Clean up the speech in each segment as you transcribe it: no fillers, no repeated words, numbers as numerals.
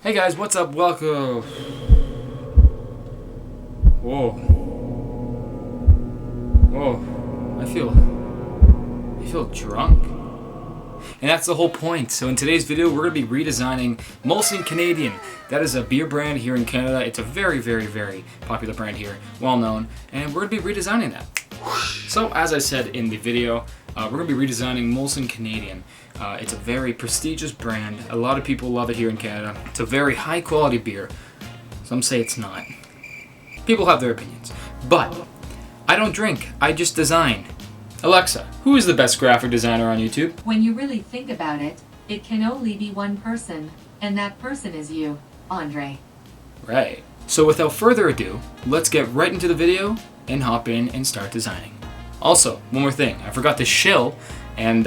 Hey guys, what's up? Welcome. Whoa. Whoa. I feel drunk. And that's the whole point. So in today's video, we're going to be redesigning Molson Canadian. That is a beer brand here in Canada. It's a very, very, very popular brand here, well known, and we're going to be redesigning that. So as I said in the video, we're going to be redesigning Molson Canadian. It's a very prestigious brand. A lot of people love it here in Canada. It's a very high quality beer. Some say it's not. People have their opinions. But I don't drink, I just design. Alexa, who is the best graphic designer on YouTube? When you really think about it, it can only be one person, and that person is you, Andre. Right. So without further ado, let's get right into the video and hop in and start designing. Also, one more thing, I forgot to shill, and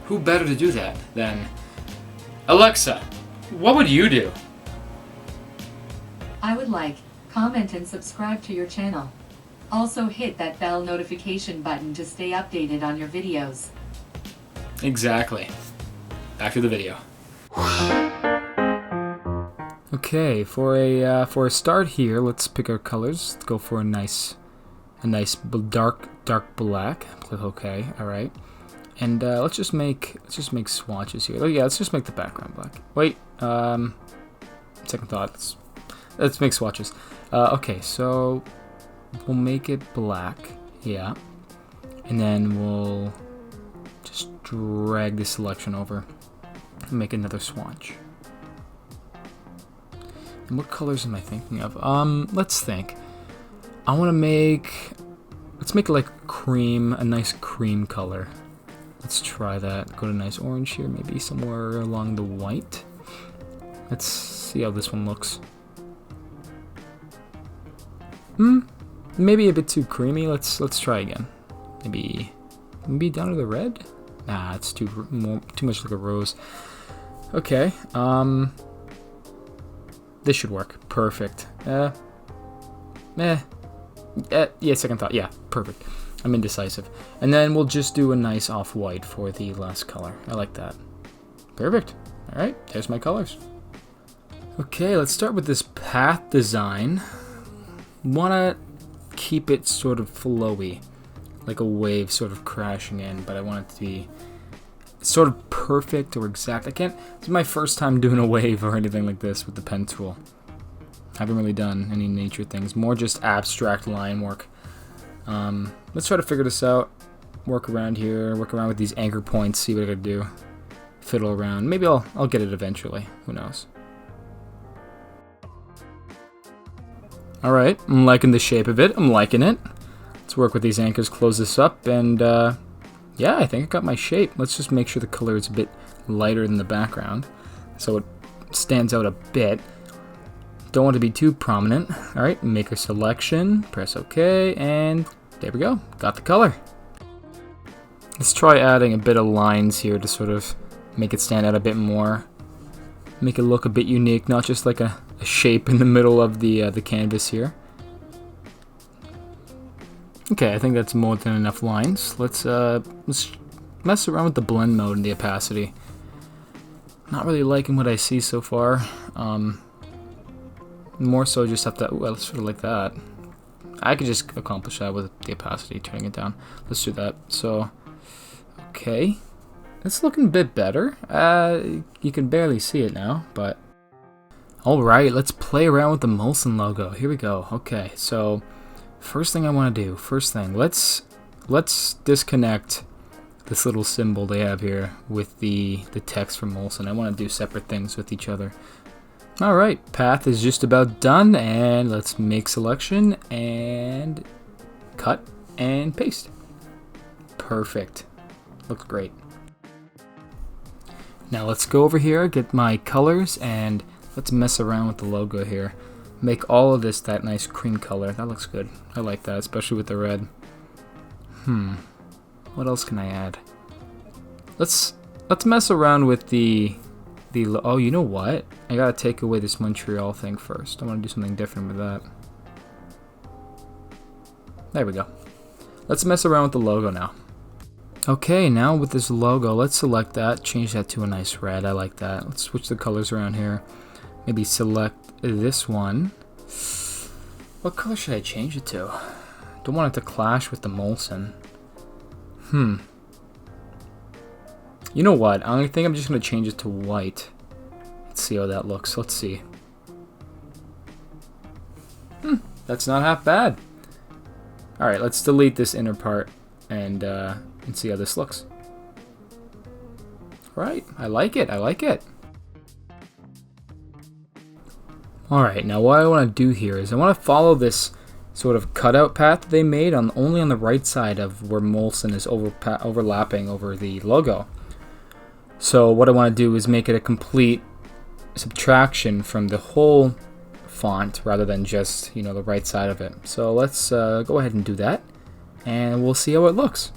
who better to do that than Alexa? What would you do? I would like, comment and subscribe to your channel. Also hit that bell notification button to stay updated on your videos. Exactly. Back to the video. Okay, for a start here, let's pick our colors. Let's go for a nice dark black. Click OK. All right, and let's just make swatches here. Oh yeah, let's just make the background black. Wait, second thought. Let's make swatches. Okay, so we'll make it black. Yeah, and then we'll just drag the selection over and make another swatch. And what colors am I thinking of? Let's think. I want to let's make it like cream, a nice cream color. Let's try that. Go to nice orange here, maybe somewhere along the white. Let's see how this one looks. Maybe a bit too creamy. Let's try again. Maybe down to the red? Nah, it's too much like a rose. Okay. This should work. Perfect. Yeah, second thought. Yeah, perfect. I'm indecisive. And then we'll just do a nice off-white for the last color. I like that. Perfect. All right, there's my colors. Okay, let's start with this path design. Wanna keep it sort of flowy, like a wave sort of crashing in, but I want it to be sort of perfect or exact. It's my first time doing a wave or anything like this with the pen tool. I haven't really done any nature things, more just abstract line work. Let's try to figure this out. Work around here, work around with these anchor points, see what I can do. Fiddle around. Maybe I'll get it eventually. Who knows? Alright, I'm liking the shape of it. I'm liking it. Let's work with these anchors, close this up, and yeah, I think I got my shape. Let's just make sure the color is a bit lighter than the background, so it stands out a bit. Don't want to be too prominent. Alright, make a selection, press OK, and there we go. Got the color. Let's try adding a bit of lines here to sort of make it stand out a bit more. Make it look a bit unique, not just like a shape in the middle of the canvas here. Okay, I think that's more than enough lines. Let's mess around with the blend mode and the opacity. Not really liking what I see so far. More so just have to, well, sort of like that. I could just accomplish that with the opacity, turning it down. Let's do that. So, okay. It's looking a bit better. You can barely see it now, but alright, let's play around with the Molson logo. Here we go. Okay, so first thing I want to do, let's disconnect this little symbol they have here with the text from Molson. I want to do separate things with each other. Alright, path is just about done, and let's make selection and cut and paste. Perfect. Looks great. Now let's go over here, get my colors, and let's mess around with the logo here. Make all of this that nice cream color. That looks good. I like that, especially with the red. What else can I add? Let's mess around with the oh, you know what? I gotta take away this Montreal thing first. I want to do something different with that. There we go. Let's mess around with the logo now. Okay, now with this logo, let's select that, change that to a nice red. I like that. Let's switch the colors around here. maybe select this one. What color should I change it to? Don't want it to clash with the Molson. You know what? I think I'm just going to change it to white. Let's see how that looks. Let's see. That's not half bad. Alright, let's delete this inner part and see how this looks. Right, I like it. I like it. Alright, now what I want to do here is I want to follow this sort of cutout path they made only on the right side of where Molson is overlapping over the logo. So what I want to do is make it a complete subtraction from the whole font rather than just, you know, the right side of it. So let's go ahead and do that, and we'll see how it looks.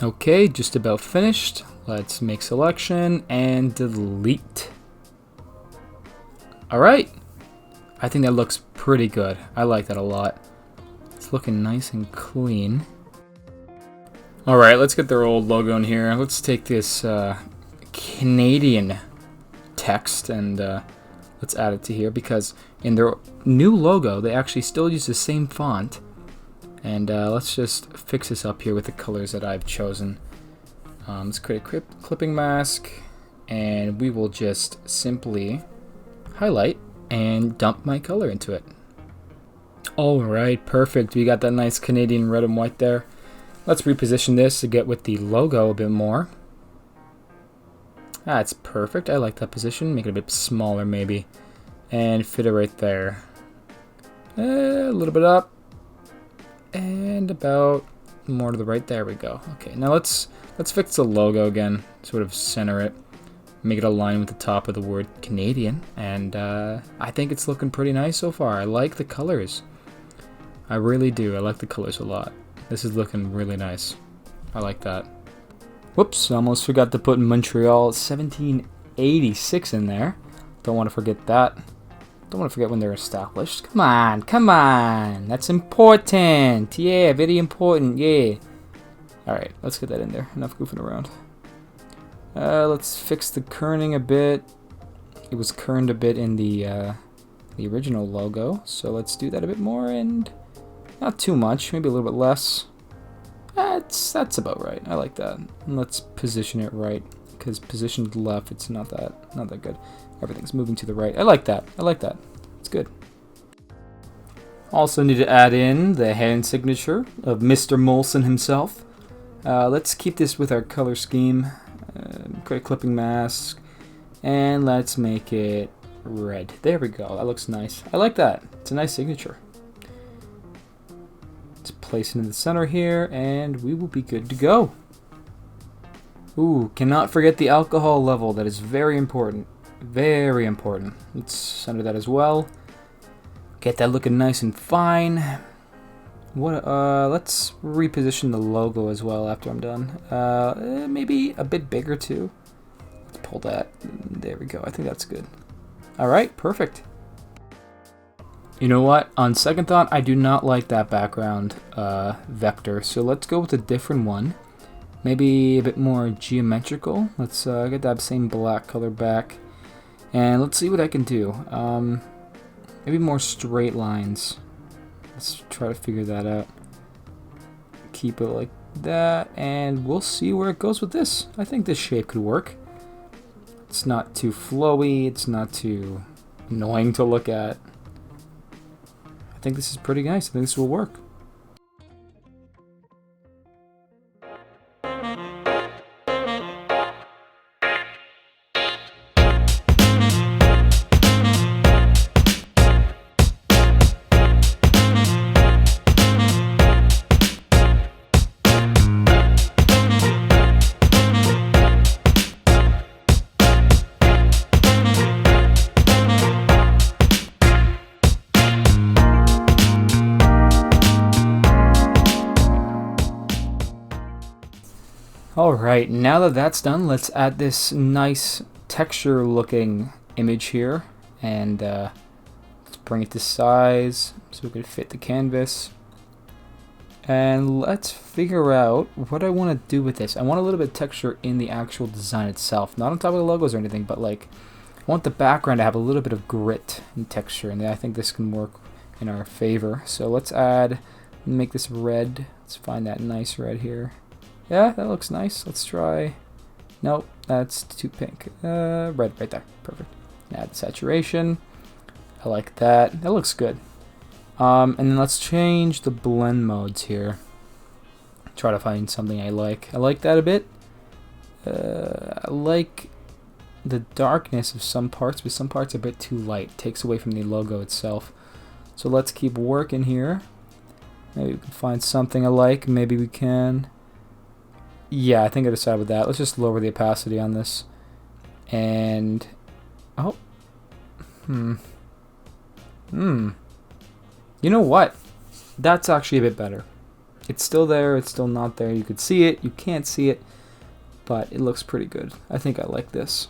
Okay, just about finished. Let's make selection and delete. Alright, I think that looks pretty good. I like that a lot. It's looking nice and clean. Alright, let's get their old logo in here. Let's take this Canadian text and let's add it to here, because in their new logo they actually still use the same font. And let's just fix this up here with the colors that I've chosen. Let's create a clipping mask, and we will just simply highlight and dump my color into it. Alright, perfect. We got that nice Canadian red and white there. Let's reposition this to get with the logo a bit more. That's perfect. I like that position. Make it a bit smaller maybe. And fit it right there. A little bit up. And about more to the right. There we go. Okay, now let's fix the logo again. Sort of center it. Make it align with the top of the word Canadian. And I think it's looking pretty nice so far. I like the colors. I really do. I like the colors a lot. This is looking really nice. I like that. Whoops, almost forgot to put Montreal 1786 in there. Don't want to forget that. Don't want to forget when they're established. Come on, come on. That's important. Yeah, very important. Yeah. Alright, let's get that in there. Enough goofing around. Let's fix the kerning a bit. It was kerned a bit in the original logo. So let's do that a bit more, and not too much. Maybe a little bit less. That's about right. I like that. And let's position it right, because positioned left, it's not that good. Everything's moving to the right. I like that. I like that. It's good. Also need to add in the hand signature of Mr. Molson himself. Let's keep this with our color scheme. Create a clipping mask, and let's make it red. There we go. That looks nice. I like that. It's a nice signature. Let's place it in the center here, and we will be good to go. Ooh, cannot forget the alcohol level. That is very important. Very important. Let's center that as well. Get that looking nice and fine. Let's reposition the logo as well after I'm done. Maybe a bit bigger too. Let's pull that. There we go. I think that's good. Alright, perfect. You know what? On second thought, I do not like that background vector. So let's go with a different one. Maybe a bit more geometrical. Let's get that same black color back. And let's see what I can do. Maybe more straight lines. Let's try to figure that out. Keep it like that, and we'll see where it goes with this. I think this shape could work. It's not too flowy, it's not too annoying to look at. I think this is pretty nice. I think this will work. Alright, now that that's done, let's add this nice texture looking image here, and let's bring it to size so we can fit the canvas. And let's figure out what I want to do with this. I want a little bit of texture in the actual design itself, not on top of the logos or anything, but like want the background to have a little bit of grit and texture, and I think this can work in our favor. So let's make this red. Let's find that nice red here. Yeah, that looks nice. Let's try. Nope, that's too pink. Red right there. Perfect. Add saturation. I like that. That looks good. And then let's change the blend modes here. Try to find something I like. I like that a bit. I like the darkness of some parts, but some parts are a bit too light. Takes away from the logo itself. So let's keep working here. Maybe we can find something I like. Maybe we can. Yeah, I think I decided with that. Let's just lower the opacity on this. And oh, you know what? That's actually a bit better. It's still there. It's still not there. You could see it. You can't see it, but it looks pretty good. I think I like this.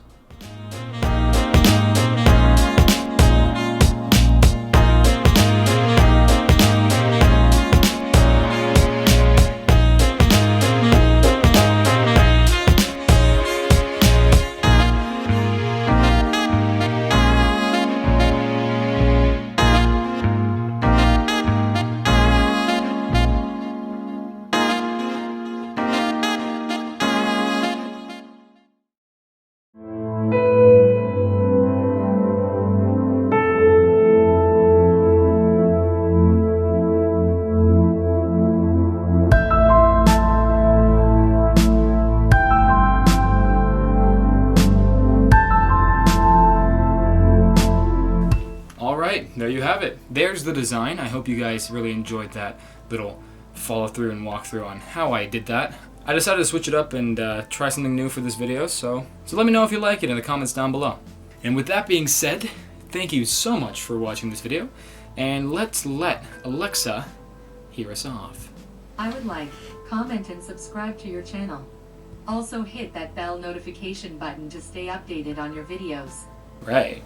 There you have it. There's the design. I hope you guys really enjoyed that little follow through and walk through on how I did that. I decided to switch it up and try something new for this video, so let me know if you like it in the comments down below. And with that being said, thank you so much for watching this video, and let's let Alexa hear us off. I would like, comment and subscribe to your channel. Also hit that bell notification button to stay updated on your videos. Right.